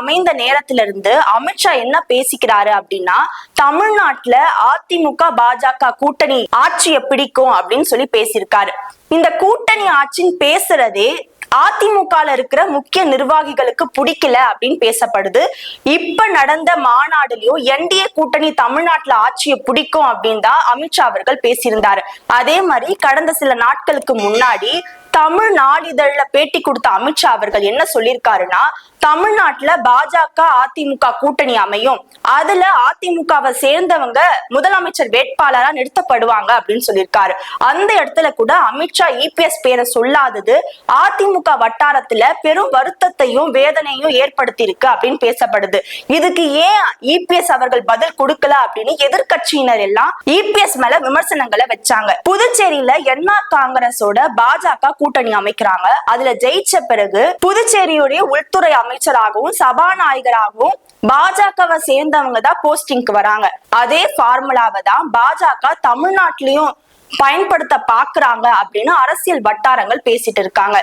அமைந்த நேரத்துல இருந்து அமித்ஷா என்ன பேசிக்கிறாரு அப்படின்னா, தமிழ்நாட்டுல அதிமுக பாஜக கூட்டணி ஆட்சியை பிடிக்கும் அப்படின்னு சொல்லி பேசியிருக்காரு. இந்த கூட்டணி ஆட்சின்னு பேசுறதே அதிமுகல இருக்கிற முக்கிய நிர்வாகிகளுக்கு பிடிக்கல அப்படின்னு பேசப்படுது. இப்ப நடந்த மாநாடுலயும் என்டிஏ கூட்டணி தமிழ்நாட்டுல ஆட்சியை பிடிக்கும் அப்படின்னு தான் அமித்ஷா அவர்கள் பேசியிருந்தாரு. அதே மாதிரி கடந்த சில நாட்களுக்கு முன்னாடி தமிழ் நாளிதழ்ல பேட்டி கொடுத்த அமித்ஷா அவர்கள் என்ன சொல்லியிருக்காருன்னா, தமிழ்நாட்டுல பாஜக அதிமுக கூட்டணி அமையும், அதுல அதிமுகவை சேர்ந்தவங்க முதலமைச்சர் வேட்பாளரா நிறுத்தப்படுவாங்க அப்படின்னு சொல்லியிருக்காரு. அந்த இடத்துல கூட அமித்ஷா இபிஎஸ் பேரை சொல்லாதது அதிமுக வட்டாரத்துல பெரும் வருத்தத்தையும் வேதனையும் ஏற்படுத்தி இருக்கு அப்படின்னு பேசப்படுது. இதுக்கு ஏன் இபிஎஸ் அவர்கள் பதில் கொடுக்கல அப்படின்னு எதிர்கட்சியினர் எல்லாம் இபிஎஸ் மேல விமர்சனங்களை வச்சாங்க. புதுச்சேரியில என்ஆர் காங்கிரஸோட பாஜக கூட்டணி அமைக்கிறாங்க. அதுல ஜெயிச்ச பிறகு புதுச்சேரியுடைய உள்துறை அமைச்சராகவும் சபாநாயகராகவும் பாஜகவை சேர்ந்தவங்க தான் போஸ்டிங்க்கு வராங்க. அதே ஃபார்முலாவை தான் பாஜக தமிழ்நாட்டிலையும் பயன்படுத்த பாக்குறாங்க அப்படின்னு அரசியல் வட்டாரங்கள் பேசிட்டு இருக்காங்க.